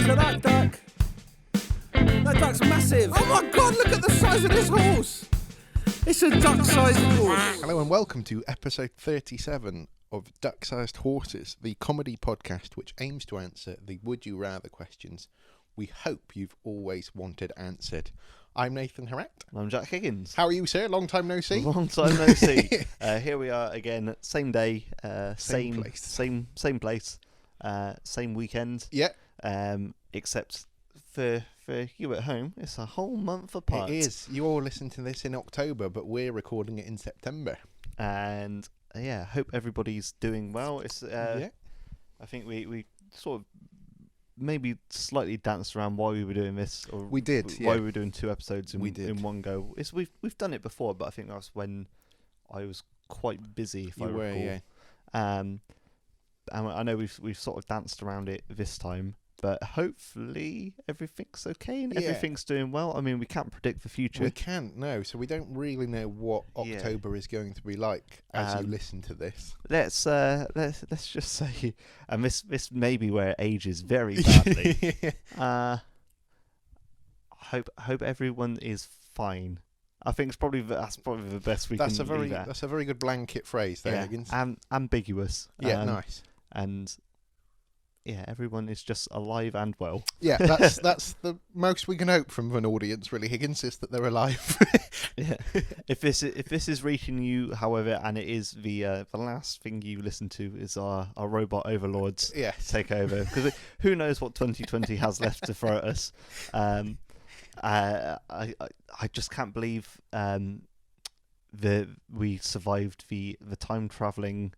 size of that duck? That duck's massive. Oh my God, look at the size of this horse. It's a duck-sized horse. Hello and welcome to episode 37 of Duck-Sized Horses, the comedy podcast which aims to answer the would you rather questions we hope you've always wanted answered. I'm Nathan Herat. I'm Jack Higgins. How are you, sir? Long time no see. Long time no see. Here we are again, same day, same place, same weekend. Yeah. Except for you at home, it's a whole month apart. It is. You all listen to this in October, but we're recording it in September. And yeah, hope everybody's doing well. It's I think we sort of maybe slightly danced around why we were doing this, or we did. Why we were doing two episodes in one go. We've done it before, but I think that's when I was quite busy. If I recall. Yeah. And I know we've sort of danced around it this time, but hopefully everything's okay and everything's doing well. I mean, we can't predict the future. We can't, no. So we don't really know what October is going to be like as you listen to this. Let's just say, and this may be where it ages very badly. Hope everyone is fine. I think that's probably the best we can leave that. That's a very good blanket phrase there, Higgins. And ambiguous. Yeah, nice. And yeah, everyone is just alive and well. Yeah, that's the most we can hope from an audience, really, Higgins, is that they're alive. Yeah. If this is reaching you, however, and it is the last thing you listen to is our robot overlords take over, because who knows what 2020 has left to throw at us. I just can't believe we survived the time traveling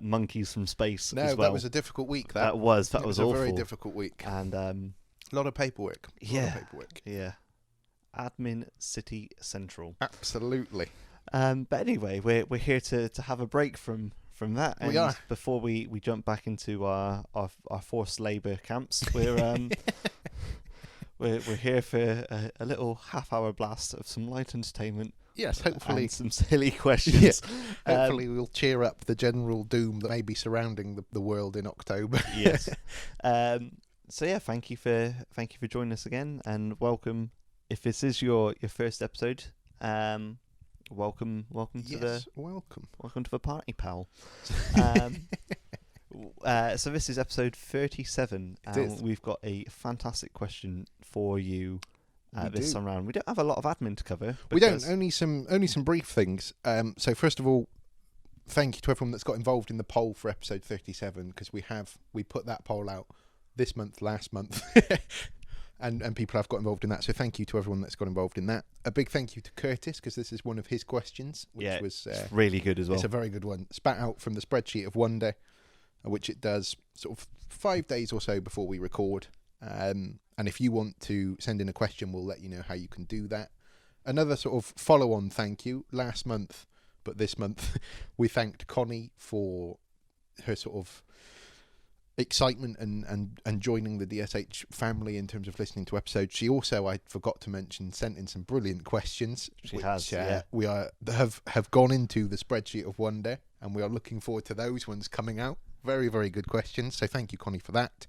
monkeys from space. No, as well. That was a difficult week. That was awful. A very difficult week, and a lot of paperwork. Yeah. Admin City Central. Absolutely. But anyway, we're here to have a break from that. And we are. Before we jump back into our forced labour camps, we're here for a little half-hour blast of some light entertainment. Yes, hopefully. And some silly questions. Yeah. Hopefully we'll cheer up the general doom that may be surrounding the world in October. Yes. So yeah, thank you for joining us again, and welcome. If this is your first episode, welcome to the party, pal. So this is episode 37, and we've got a fantastic question for you this time round. We don't have a lot of admin to cover. We don't. Only some brief things. So first of all, thank you to everyone that's got involved in the poll for episode 37, because we put that poll out this month, last month, and people have got involved in that. So thank you to everyone that's got involved in that. A big thank you to Curtis, because this is one of his questions, which was it's really good as well. It's a very good one. Spat out from the spreadsheet of Wonder, which it does sort of 5 days or so before we record. And if you want to send in a question, we'll let you know how you can do that. Another sort of follow-on thank you. Last month, but this month, we thanked Connie for her sort of excitement and joining the DSH family in terms of listening to episodes. She also, I forgot to mention, sent in some brilliant questions. She has, yeah. We have gone into the spreadsheet of Wonder, and we are looking forward to those ones coming out. Very, very good questions. So thank you, Connie, for that.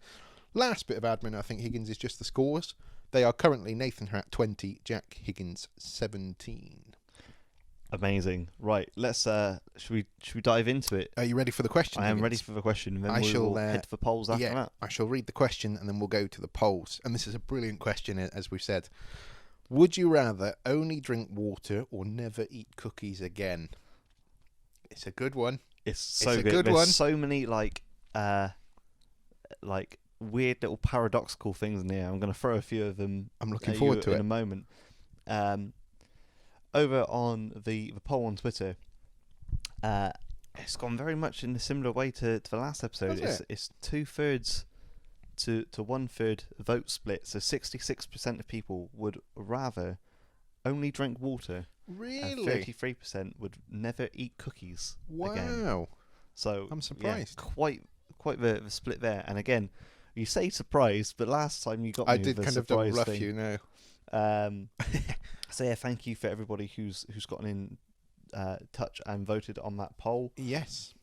Last bit of admin, I think, Higgins, is just the scores. They are currently Nathan Herat 20, Jack Higgins 17. Amazing. Right, let's should we dive into it? Are you ready for the question? I am ready for the question. Then we'll head to the polls after that. I shall read the question and then we'll go to the polls. And this is a brilliant question, as we've said. Would you rather only drink water or never eat cookies again? It's a good one. It's so good. There's so many like weird little paradoxical things in here. I'm going to throw a few of them. I'm looking forward to it in a moment. Over on the poll on Twitter, it's gone very much in a similar way to the last episode. It's 2/3 to 1/3 vote split. So 66% of people would rather only drink water. Really? And 33% would never eat cookies. Wow. Again. So I'm surprised. Yeah, quite the split there. And again, you say surprised, but last time you got me I did with kind the of double rough thing. you know. So yeah, thank you for everybody who's gotten in touch and voted on that poll. Yes.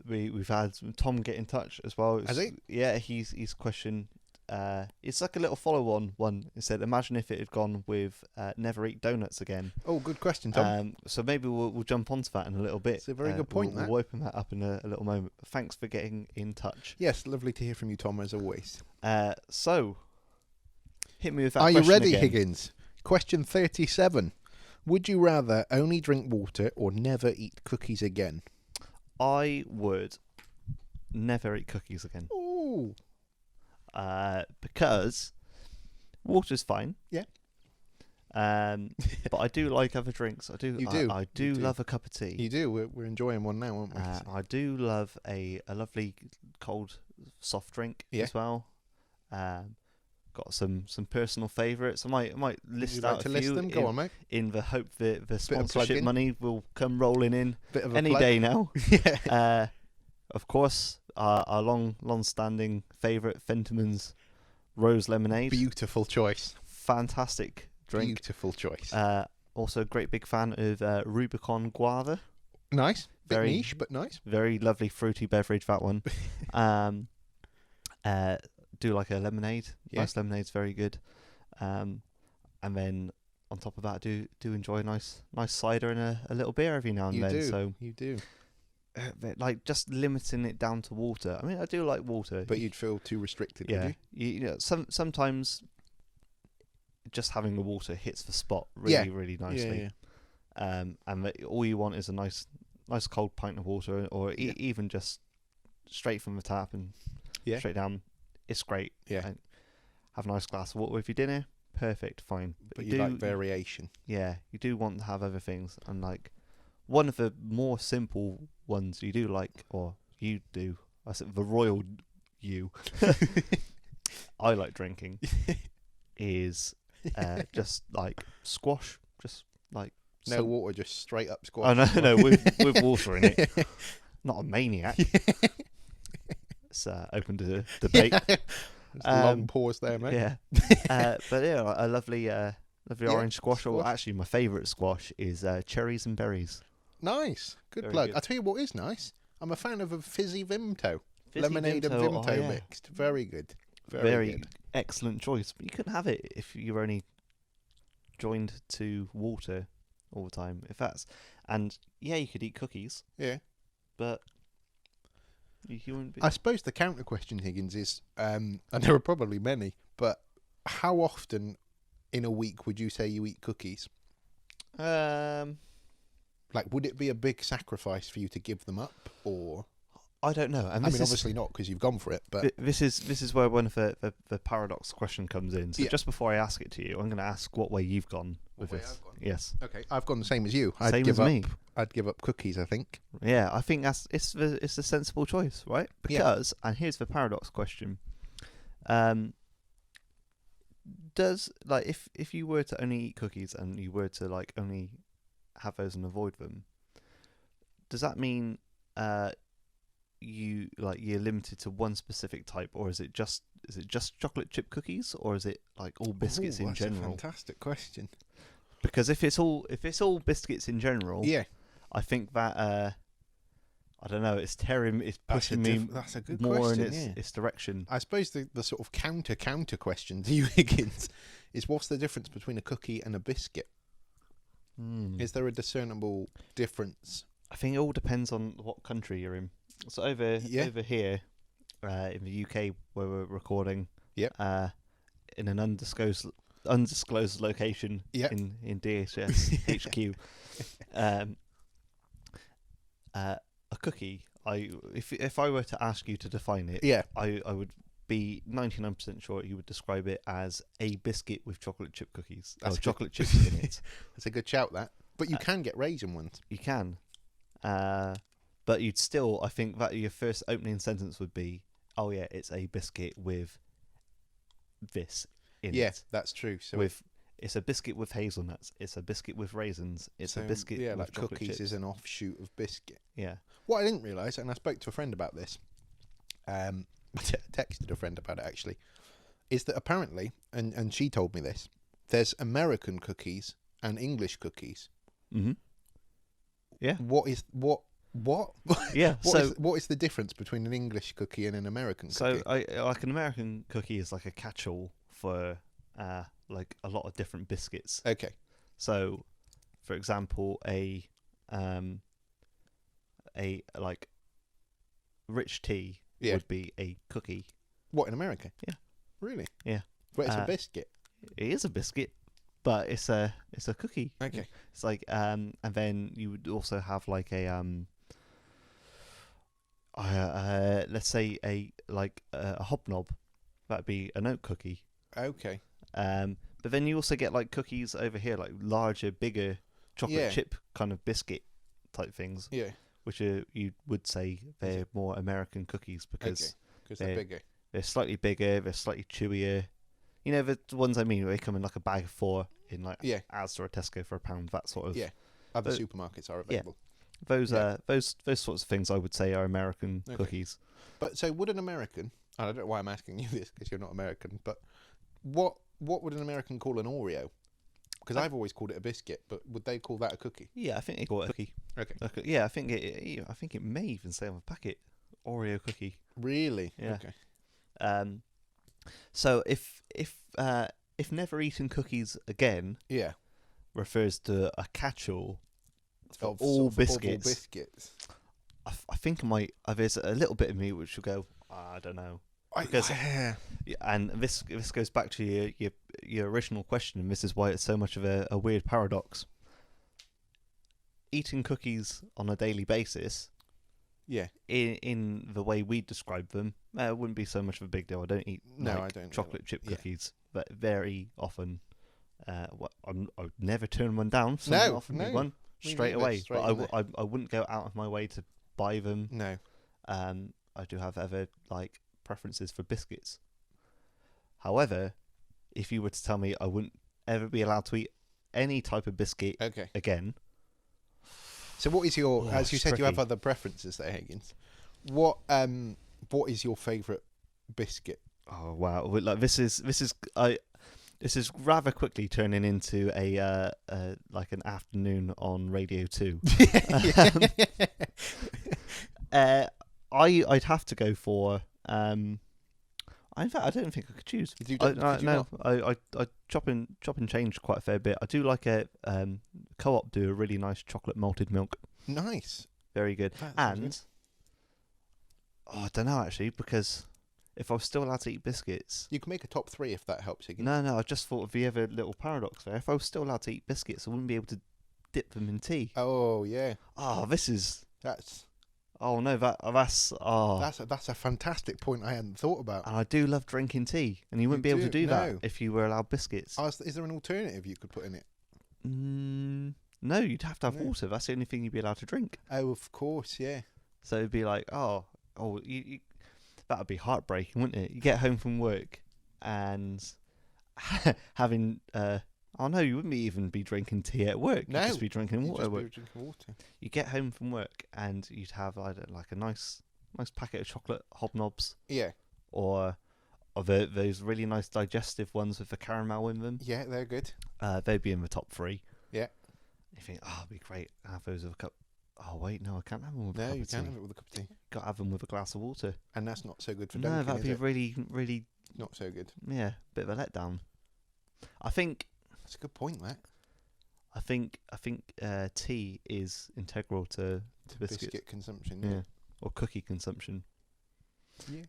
We've had Tom get in touch as well. Has he? Yeah, his question it's like a little follow-on one. It said, imagine if it had gone with never eat donuts again. Oh, good question, Tom. So maybe we'll jump onto that in a little bit. It's a very good point. We'll open that up in a little moment. Thanks for getting in touch. Yes, lovely to hear from you, Tom, as always. So, hit me with that. Are you ready, again. Higgins? Question 37. Would you rather only drink water or never eat cookies again? I would never eat cookies again. Ooh. Because water's fine. Yeah. But I do like other drinks. I do. I do love a cup of tea. You do. We're enjoying one now, aren't we? I do love a lovely cold soft drink as well. Got some personal favourites. I might list out a few. Go on, mate. In the hope that the sponsorship money will come rolling in any plug. day now. Yeah. Of course, our long-standing favourite, Fentiman's Rose Lemonade. Beautiful choice. Fantastic drink. Beautiful choice. Also, great big fan of Rubicon Guava. Nice. Very niche, but nice. Very lovely fruity beverage, that one. Do like a lemonade. Yeah. Nice lemonade's very good. And then on top of that, do enjoy a nice cider and a little beer every now and then. So you do. Like just limiting it down to water. I mean, I do like water, but you'd feel too restricted. Yeah, would you? you know, sometimes just having the water hits the spot really nicely. Yeah. And all you want is a nice cold pint of water, or even just straight from the tap and straight down. It's great. Yeah. And have a nice glass of water with your dinner. Perfect, fine. But you like variation. Yeah, you do want to have other things, and like one of the more simple ones you do like, or you do. I said the royal you. I like drinking is just like squash, just like no water, just straight up squash. Oh no, with water in it. Not a maniac. It's open to debate. Long pause there, mate. Yeah, but yeah, a lovely orange squash. Or actually, my favourite squash is cherries and berries. Nice, good Very plug. good. I'll tell you what is nice. I'm a fan of a fizzy Vimto. Fizzy Lemonade and Vimto, Vimto mixed. Very good. Very good. Excellent choice. But you couldn't have it if you were only joined to water all the time. You could eat cookies. Yeah. But you wouldn't be. I suppose the counter question, Higgins, is, and there are probably many, but how often in a week would you say you eat cookies? Like, would it be a big sacrifice for you to give them up, or? I don't know. And obviously not, because you've gone for it. But this is where one of the paradox question comes in. So just before I ask it to you, I'm going to ask what way you've gone with this. I've gone? Yes. Okay, I've gone the same as you. Same as me. I'd give up cookies, I think. Yeah, I think it's a sensible choice, right? Because and here's the paradox question. Does if you were to only eat cookies and you were to only have those and avoid them, does that mean you're limited to one specific type, or is it just chocolate chip cookies, or is it all biscuits in general? That's a fantastic question. Because if it's all biscuits in general, I think that I don't know. It's pushing me that's a good more question, in its direction. I suppose the sort of counter question to you, Higgins, is what's the difference between a cookie and a biscuit? Is there a discernible difference? I think it all depends on what country you're in. So over here, in the UK where we're recording, in an undisclosed location in DHS HQ, a cookie. If I were to ask you to define it, I would be 99% sure you would describe it as a biscuit with chocolate chip cookies. Chocolate chips in it. That's a good shout, that. But you can get raisin ones. You can. But you'd still, I think that your first opening sentence would be, oh yeah, it's a biscuit with this in it. Yeah, that's true. So it's a biscuit with hazelnuts. It's a biscuit with raisins. It's a biscuit with like chocolate cookies chips. is an offshoot of biscuit. Yeah. What I didn't realise, and I spoke to a friend about this, I texted a friend about it actually, is that apparently, and she told me this, there's American cookies and English cookies. Mm-hmm. Yeah. What What? Yeah. What is the difference between an English cookie and an American cookie? So like an American cookie is like a catch-all for like a lot of different biscuits. Okay. So, for example, a like rich tea would be a cookie. What, in America? Yeah. Really? Yeah. But it's a biscuit. It is a biscuit, but it's a cookie. Okay. It's like and then you would also have like a let's say a hobnob. That'd be an oat cookie. Okay. But then you also get like cookies over here, like larger, bigger chocolate chip kind of biscuit type things. Yeah. Which you would say they're more American cookies because they're bigger. They're slightly bigger. They're slightly chewier. You know the ones I mean, where they come in like a bag of 4 in like Asda or Tesco for £1. That sort of Other supermarkets are available. Those sorts of things I would say are American cookies. But so would an American? I don't know why I'm asking you this because you're not American. But what would an American call an Oreo? Because I've always called it a biscuit, but would they call that a cookie? Yeah, I think they call it a cookie. Okay. Yeah, I think it may even say on the packet Oreo cookie. Really? Yeah. Okay. So if never eaten cookies again, refers to a catch-all for all biscuits. All biscuits. I think I might. There's a little bit of me which will go. I don't know. Because and this goes back to your original question, and this is why it's so much of a weird paradox. Eating cookies on a daily basis, in the way we describe them, it wouldn't be so much of a big deal. I don't eat I don't chocolate chip cookies, but very often, I would never turn one down. Someone offered me one straight away, but I wouldn't go out of my way to buy them. No. I do have other like preferences for biscuits. However, if you were to tell me I wouldn't ever be allowed to eat any type of biscuit again. So what is your, as you said, tricky. you have other preferences there, Higgins. What is your favourite biscuit? Oh wow! Like this is rather quickly turning into a like an afternoon on Radio 2. I'd have to go for in fact, I don't think I could choose. I chop and change quite a fair bit. I do like a Co-op do a really nice chocolate malted milk. Nice, very good. And good. I don't know actually, because if I was still allowed to eat biscuits, you can make a top 3 if that helps. Higgins. No, I just thought of the other little paradox there. If I was still allowed to eat biscuits, I wouldn't be able to dip them in tea. Oh yeah. Oh, that's. Oh no, that's a fantastic point I hadn't thought about. And I do love drinking tea, and you wouldn't be able to do that if you were allowed biscuits. Oh, is there an alternative you could put in it? No, you'd have to have water. That's the only thing you'd be allowed to drink. Oh, of course, yeah. So it'd be like, you that would be heartbreaking, wouldn't it? You get home from work and having no, you wouldn't even be drinking tea at work. You'd just be drinking water at work. You get home from work and you'd have like a nice packet of chocolate hobnobs. Yeah. Or those really nice digestive ones with the caramel in them. Yeah, they're good. They'd be in the top 3. Yeah. You think, it'd be great. Have those with a cup. Oh wait, no, I can't have them with a cup of tea. No, you can't have it with a cup of tea. Got to have them with a glass of water. And that's not so good for dunking. No, that'd be really, really not so good. Yeah, bit of a letdown. I think that's a good point. That I think tea is integral to biscuit consumption. Yeah, or cookie consumption. Yeah.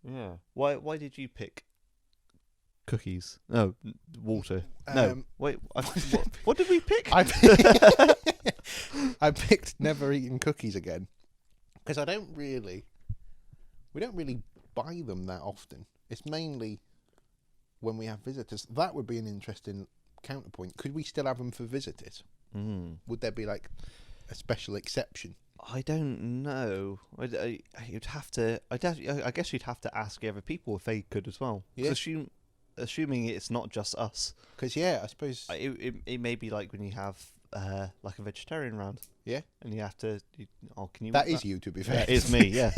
Yeah. Why did you pick cookies? No, water. No. Wait. What did we pick? I picked never eating cookies again because we don't really buy them that often. It's mainly when we have visitors. That would be an interesting counterpoint. Could we still have them for visitors? Would there be like a special exception? I don't know. You'd have to. I guess you'd have to ask the other people if they could as well. Yeah. Assuming it's not just us. Because I suppose it may be like when you have like a vegetarian round. Yeah. And you have to. Can you? That is you, to be fair. Yeah, it's me. Yeah.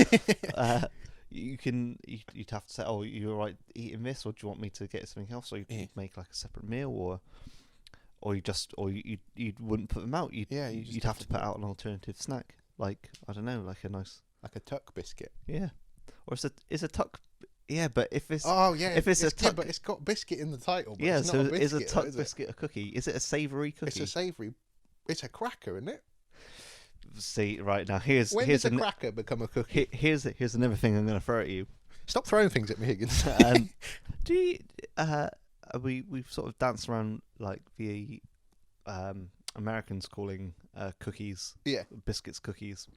You'd have to say, you're right eating this, or do you want me to get something else? Or you can make like a separate meal, or you wouldn't put them out. You'd have to put out an alternative snack, like I don't know, like a nice like a tuck biscuit. Yeah, or is a tuck. Yeah, but if it's if it's a tuck, but it's got biscuit in the title. But yeah, it's so not a biscuit, is a tuck though, is biscuit a cookie? Is it a savoury cookie? It's a savoury. It's a cracker, isn't it? See, right now here's does a cracker become a cookie? Here's another thing I'm going to throw at you. Stop throwing things at me, Higgins. Do you, we've sort of danced around like the Americans calling cookies biscuits cookies.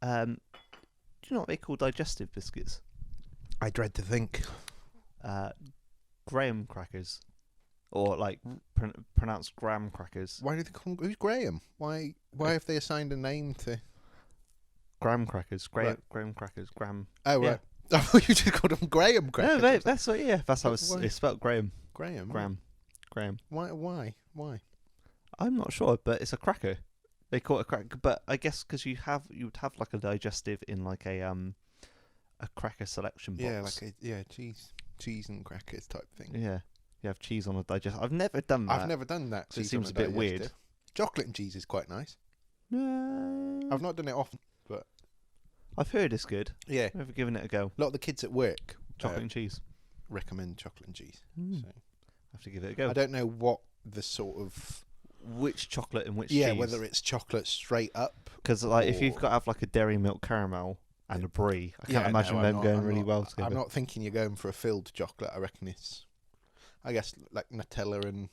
Do you know what they call digestive biscuits? I dread to think. Graham crackers, or like pronounced graham crackers. Why do they call them? Who's Graham? Why have they assigned a name to graham crackers? Right. Graham crackers. Graham. Oh right. I thought you just called them Graham crackers. No, that's what. Yeah, that's how it's spelled. Graham. Graham. Why? I'm not sure, but it's a cracker. They call it a cracker, but I guess because you would have like a digestive in like a cracker selection box. Yeah, like cheese and crackers type thing. Yeah, you have cheese on a digestive. I've never done that. I've never done that. So it seems a bit weird. Chocolate and cheese is quite nice. I've not done it often, but I've heard it's good. Yeah, I've never given it a go. A lot of the kids at work chocolate and cheese recommend chocolate and cheese. So I have to give it a go. I don't know what the sort of which chocolate and which cheese. cheese. Whether it's chocolate straight up. Because like if you've got to have like a dairy milk caramel and a brie, I can't imagine them going really well together. I'm not thinking you're going for a filled chocolate. I reckon it's, I guess, like Nutella and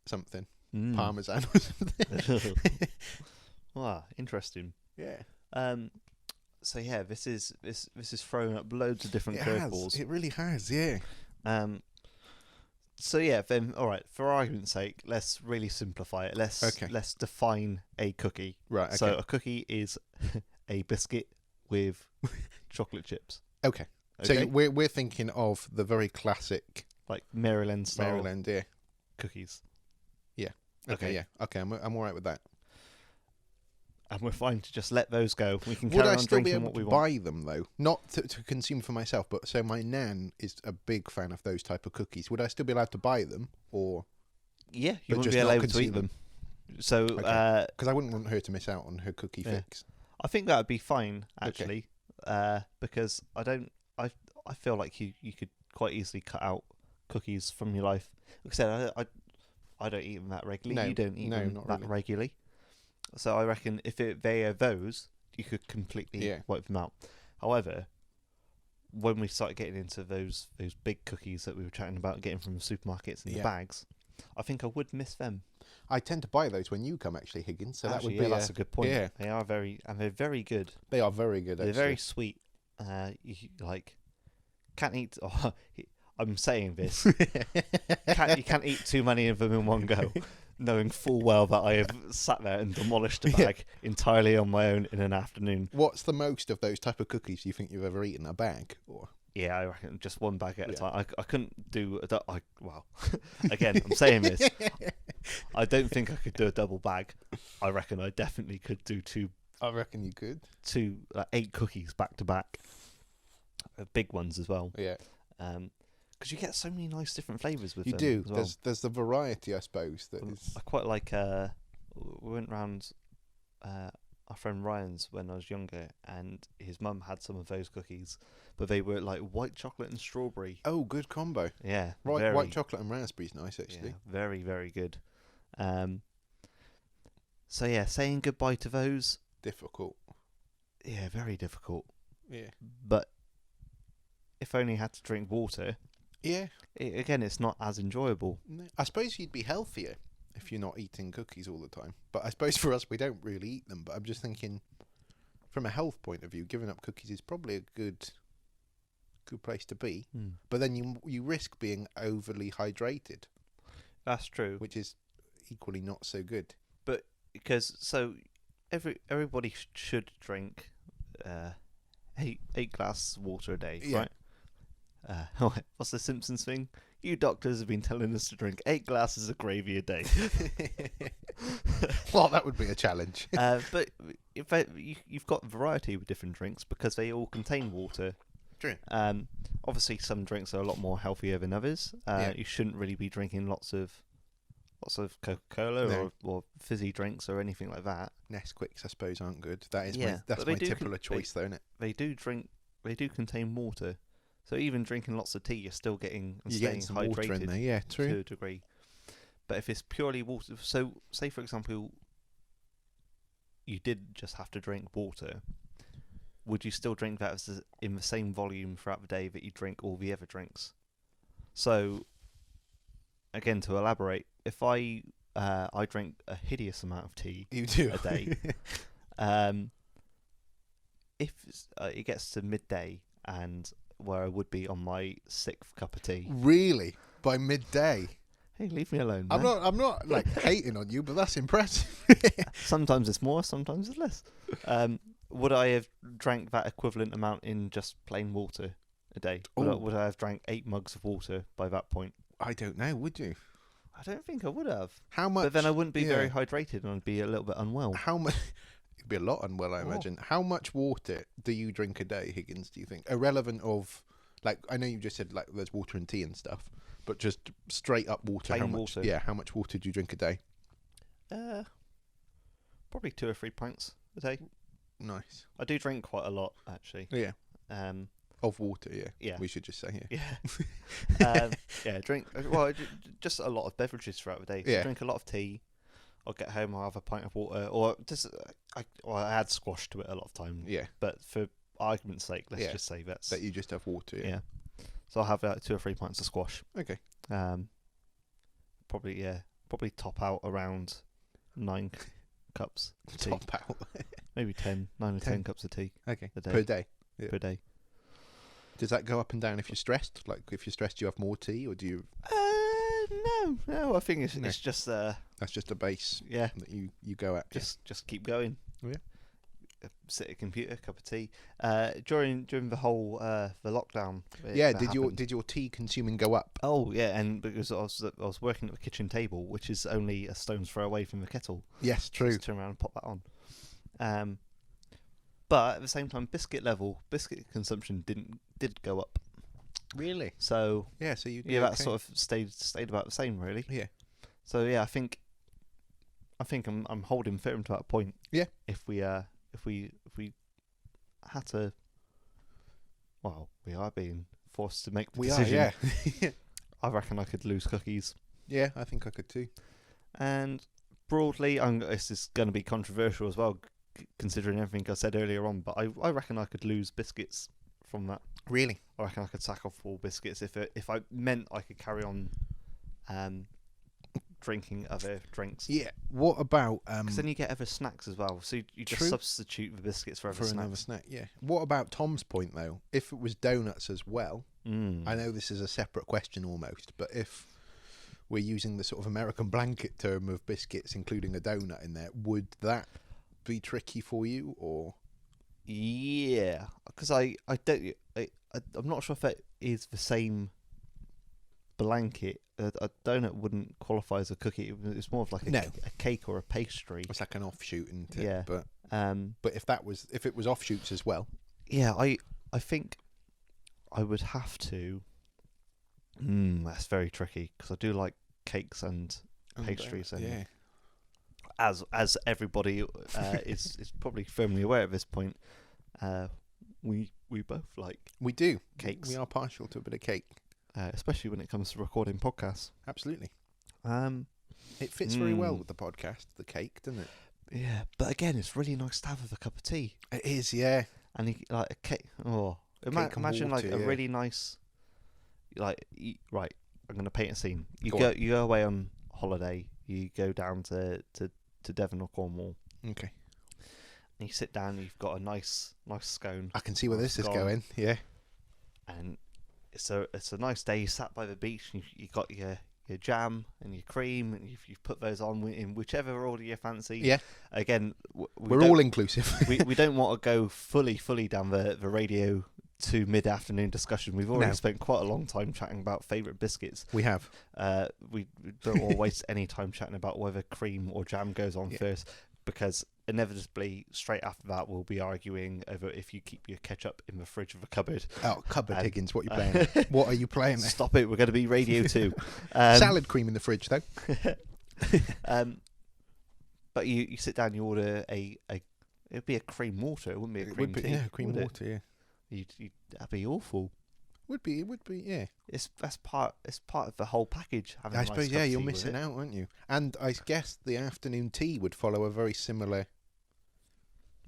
something. Parmesan or something. Wow, interesting. Yeah. So yeah, this is throwing up loads of different curveballs. It really has, yeah. So yeah, then all right. For argument's sake, let's really simplify it. Let's define a cookie. Right. Okay. So a cookie is a biscuit with chocolate chips. Okay. So we're thinking of the very classic, like Maryland style cookies. Yeah. Okay. Yeah. Okay. I'm all right with that. And we're fine to just let those go. We can carry on I still be drinking able what we to want. buy them though? Not to consume for myself, but so my nan is a big fan of those type of cookies. Would I still be allowed to buy them, or? Yeah, you wouldn't be allowed to eat them. So, because I wouldn't want her to miss out on her cookie fix. I think that would be fine actually, because I feel like you could quite easily cut out cookies from your life. Like I said, I don't eat them that regularly. No, you don't eat them not that really. regularly. So I reckon if they are those, you could completely wipe them out. However, when we start getting into those big cookies that we were chatting about getting from the supermarkets in the bags, I think I would miss them. I tend to buy those when you come, actually, Higgins. So actually, that would be that's a good point. Yeah. They're very good. They are very good. They're actually. very sweet. You can't eat. Oh, I'm saying this. You can't eat too many of them in one go, knowing full well that I have sat there and demolished a bag entirely on my own in an afternoon. What's the most of those type of cookies you think you've ever eaten? A bag, or? Yeah, I reckon just one bag at a time. I couldn't do again, I'm saying this. I don't think I could do a double bag. I reckon I definitely could do two. I reckon you could. 8 cookies back to back. Big ones as well. Yeah. Because you get so many nice different flavours with them. You do. As well. There's the variety, I suppose. I quite like. We went round our friend Ryan's when I was younger, and his mum had some of those cookies, but they were like white chocolate and strawberry. Oh, good combo. Yeah, white chocolate and raspberries, nice actually. Yeah, very, very good. So yeah, saying goodbye to those. Difficult. Yeah, very difficult. Yeah. But if only had to drink water. Yeah. Again, it's not as enjoyable. No. I suppose you'd be healthier if you're not eating cookies all the time. But I suppose for us, we don't really eat them. But I'm just thinking, from a health point of view, giving up cookies is probably a good place to be. But then you risk being overly hydrated. That's true. Which is equally not so good. But everybody should drink 8 glasses of water a day, right? What's the Simpsons thing? You doctors have been telling us to drink 8 glasses of gravy a day. Well, that would be a challenge. But you've got variety with different drinks because they all contain water. True. Obviously, some drinks are a lot more healthier than others. You shouldn't really be drinking lots of lots of Coca-Cola No. or fizzy drinks or anything like that. Nesquicks, I suppose, aren't good. That is Yeah, that's but they my do typical choice, though, isn't it? They do contain water. So even drinking lots of tea, you're still getting and You're staying getting some water in hydrated there, yeah, true. to a degree. But if it's purely water, so say for example, you did just have to drink water, would you still drink that in the same volume throughout the day that you drink all the other drinks? So, again, to elaborate, if I drink a hideous amount of tea You do a day, if it gets to midday and where I would be on my 6th cup of tea, Really? By midday? hey, leave me alone, man. I'm not like hating on you, but that's impressive. Sometimes it's more, sometimes it's less. Would I have drank that equivalent amount in just plain water a day? Would I have drank 8 mugs of water by that point? I don't know, would you? I don't think I would have. How much? But then I wouldn't be very hydrated and I'd be a little bit unwell. How much? It'd be a lot unwell, I imagine. How much water do you drink a day, Higgins, do you think? Irrelevant of, like, I know you just said, like, there's water and tea and stuff, but just straight up water. Plain how much? water. Yeah, how much water do you drink a day? Probably 2 or 3 pints a day. Nice. I do drink quite a lot, actually. Yeah. Um, Of water, yeah. Yeah. We should just say, yeah. Yeah. Yeah, drink, well, just a lot of beverages throughout the day. So Yeah. drink a lot of tea. I'll get home, I'll have a pint of water, or just, I add squash to it a lot of time. Yeah. But for argument's sake, let's Yeah. just say That you just have water, yeah. So I'll have 2 or 3 pints of squash. Okay. Probably top out around 9 cups of tea. Top out. Maybe 9 or 10 cups of tea Okay. a day. Per day. Yeah. Per day. Does that go up and down if you're stressed? Like, if you're stressed, do you have more tea, or do you... No. I think No. it's just That's just a base yeah. that you go at. Just keep going. Yeah. Sit at a computer, cup of tea. During the whole the lockdown. Yeah. that Did your tea consuming go up? Oh yeah, and because I was working at the kitchen table, which is only a stone's throw away from the kettle. Yes, true. Just turn around and pop that on. But at the same time, biscuit consumption did go up. Really? So Yeah. So you. yeah, that sort of stayed about the same really. Yeah. So yeah, I think I'm holding firm to that point. Yeah. If we had to, well, we are being forced to make the We decision. are. Yeah. I reckon I could lose cookies. Yeah, I think I could too. And broadly, this is going to be controversial as well, considering everything I said earlier on. But I reckon I could lose biscuits from that. Really? I reckon I could sack off all biscuits if I meant I could carry on drinking other drinks. Yeah. What about Because then you get other snacks as well. So you just True. substitute the biscuits for other snacks. another snack? Yeah. What about Tom's point though? If it was donuts as well, Mm. I know this is a separate question almost, but if we're using the sort of American blanket term of biscuits, including a donut in there, would that be tricky for you, or? Yeah, because I'm not sure if that is the same blanket. A donut wouldn't qualify as a cookie. It's more of like a cake or a pastry. It's like an offshoot, isn't it? Yeah. But if it was offshoots as well. Yeah, I think I would have to. That's very tricky because I do like cakes and pastries, and yeah. as everybody is probably firmly aware at this point, we both like We do. cakes. We are partial to a bit of cake. Especially when it comes to recording podcasts. Absolutely. Um, It fits very well with the podcast, the cake, doesn't it? yeah, but again, it's really nice to have with a cup of tea. It is, yeah. And like a cake. Oh, Cake and imagine water, like a yeah. really nice, right. I'm gonna paint a scene. You Go on. you go away on holiday. You go down to Devon or Cornwall. Okay. And you sit down. You've got a nice scone. I can see where this is Gone. going. Yeah. And it's a nice day. You sat by the beach. And you got your jam and your cream, and you've put those on in whichever order you fancy. Yeah. Again, We're all inclusive. we don't want to go fully down the Radio 2 mid-afternoon discussion. We've already spent quite a long time chatting about favourite biscuits. We have. We don't want to waste any time chatting about whether cream or jam goes on first, because inevitably straight after that we'll be arguing over if you keep your ketchup in the fridge of a cupboard. Oh, cupboard, Higgins, what are you playing? What are you playing there? Stop it, we're going to be Radio 2. Salad cream in the fridge, though. But you sit down, you order it'd be a cream water. It wouldn't be a cream tea. Yeah, cream would water. it? That'd be awful. It would be. Yeah. It's part of the whole package. Having I a nice suppose. cup Yeah, of you're tea with missing it. out, aren't you? And I guess the afternoon tea would follow a very similar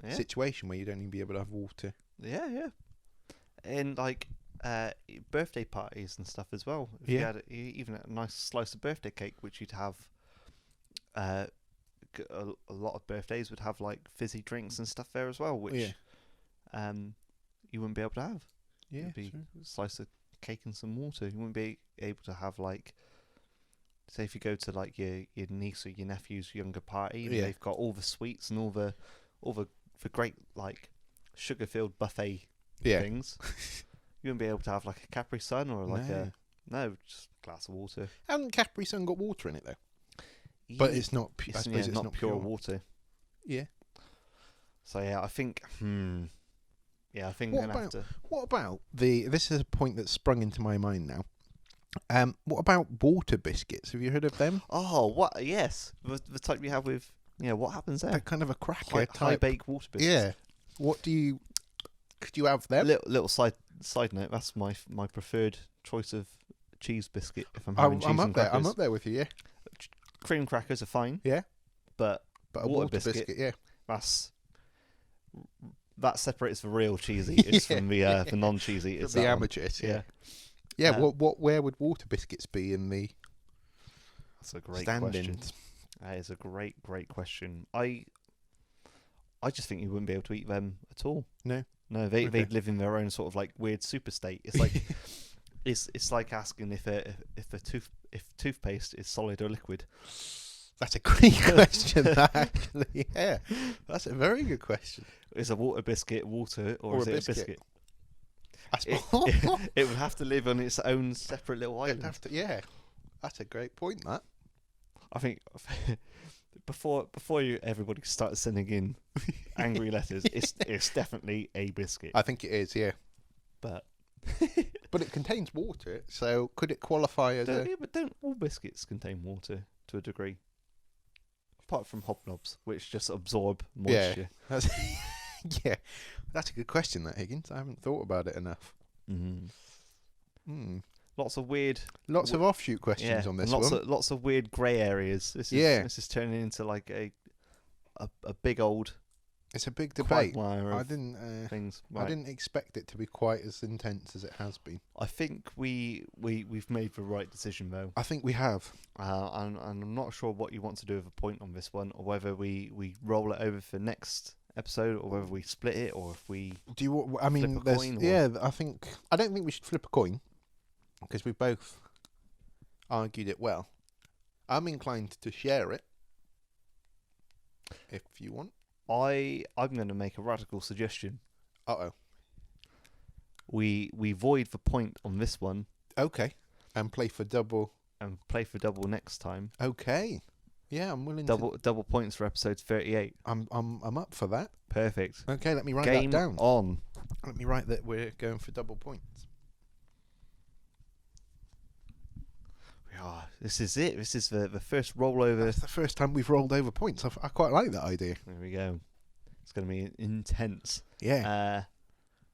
Yeah. situation where you'd only be able to have water. Yeah. And like birthday parties and stuff as well. If Yeah. you had even a nice slice of birthday cake, which you'd have. A lot of birthdays would have like fizzy drinks and stuff there as well, which you wouldn't be able to have. Yeah. It'd be True. a slice of cake and some water. You wouldn't be able to have like, say if you go to like your niece or your nephew's younger party, and Yeah. they've got all the sweets and all the great like sugar filled buffet Yeah. things. You wouldn't be able to have like a Capri Sun or like just a glass of water. Hasn't Capri Sun got water in it though? But it's not. I suppose it's not pure water. Yeah. So yeah, I think. Yeah, I think What I'm gonna have to. What about this is a point that's sprung into my mind now. What about water biscuits? Have you heard of them? Oh, what? Yes, the type you have with what happens there? They're kind of a cracker High type. bake water biscuits. Yeah. What do you? Could you have them? Little side note. That's my preferred choice of cheese biscuit. If I'm having cheese I'm and up there. crackers. I'm up there with you. Yeah. Cream crackers are fine. Yeah. But a water biscuit. Yeah. That separates the real cheese eaters from the non-cheese eaters. The amateurs. Yeah. Yeah. Where would water biscuits be in the? That's a great stand-ins? question. That is a great question. I just think you wouldn't be able to eat them at all. No. No, they'd live in their own sort of like weird super state. It's like it's like asking if toothpaste is solid or liquid. That's a great question. Actually, yeah, that's a very good question. Is a water biscuit water or is it a biscuit? It would have to live on its own separate little island. Yeah, that's a great point. That I think before everybody starts sending in angry letters, it's definitely a biscuit. I think it is. Yeah, but it contains water, so could it qualify as a? Yeah, but don't all biscuits contain water to a degree? Apart from hobnobs, which just absorb moisture. Yeah, that's a good question, that Higgins. I haven't thought about it enough. Lots of weird, of offshoot questions on this one. Lots of weird grey areas. This is turning into like a big old. It's a big debate. I didn't expect it to be quite as intense as it has been. I think we've made the right decision though. I think we have. And I'm not sure what you want to do with a point on this one, or whether we roll it over for next episode, or whether we split it, or if we flip a coin. Yeah, I don't think we should flip a coin because we both argued it well. I'm inclined to share it if you want. I'm going to make a radical suggestion. Uh-oh. We void the point on this one. Okay. And play for double. And play for double next time. Okay. Yeah, I'm willing double points for episode 38. I'm up for that. Perfect. Okay, let me write Game that down. On. Let me write that we're going for double points. This is it. This is the first rollover. That's the first time we've rolled over points. I quite like that idea. There we go. It's going to be intense. Yeah.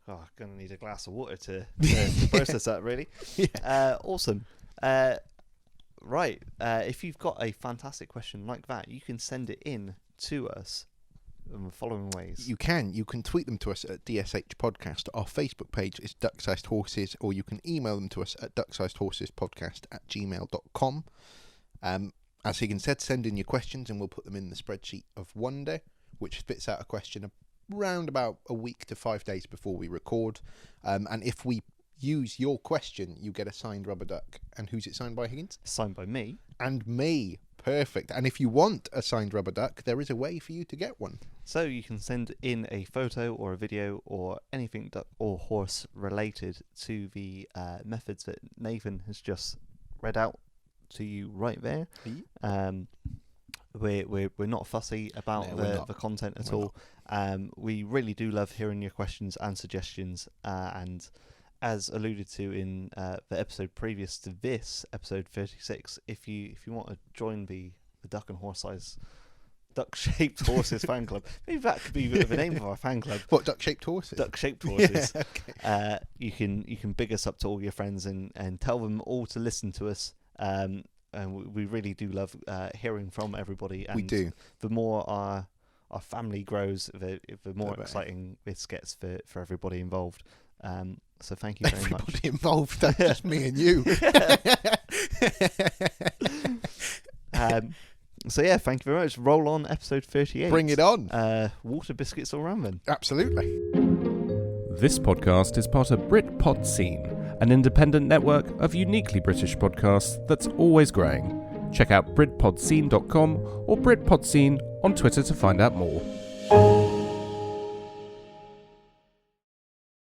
I'm going to need a glass of water to process that, really. Yeah. Awesome. Right. If you've got a fantastic question like that, you can send it in to us in the following ways. You can tweet them to us at DSH Podcast. Our Facebook page is Duck-Sized Horses, or you can email them to us at ducksizedhorsespodcast@gmail.com. As Higgins said, send in your questions and we'll put them in the spreadsheet of wonder, which spits out a question around about a week to 5 days before we record. And if we use your question, you get a signed rubber duck. And who's it signed by, Higgins? Signed by me. And me. Perfect. And if you want a signed rubber duck, there is a way for you to get one. So you can send in a photo or a video or anything duck or horse related to the methods that Nathan has just read out to you right there. We're not fussy about the content at all. We really do love hearing your questions and suggestions, and as alluded to in the episode previous to this, episode 36, if you want to join the the duck-shaped horses fan club. Maybe that could be the name of our fan club. What, duck-shaped horses? Duck-shaped horses. Yeah, okay. You can big us up to all your friends and tell them all to listen to us. And we really do love hearing from everybody. And we do. The more our family grows, the more exciting this gets for everybody involved. So thank you very much. Everybody involved, that's just me and you. So yeah, thank you very much. Roll on episode 38. Bring it on. Water, biscuits or ramen. Absolutely. This podcast is part of Britpod Scene, an independent network of uniquely British podcasts that's always growing. Check out BritpodScene.com or BritpodScene on Twitter to find out more.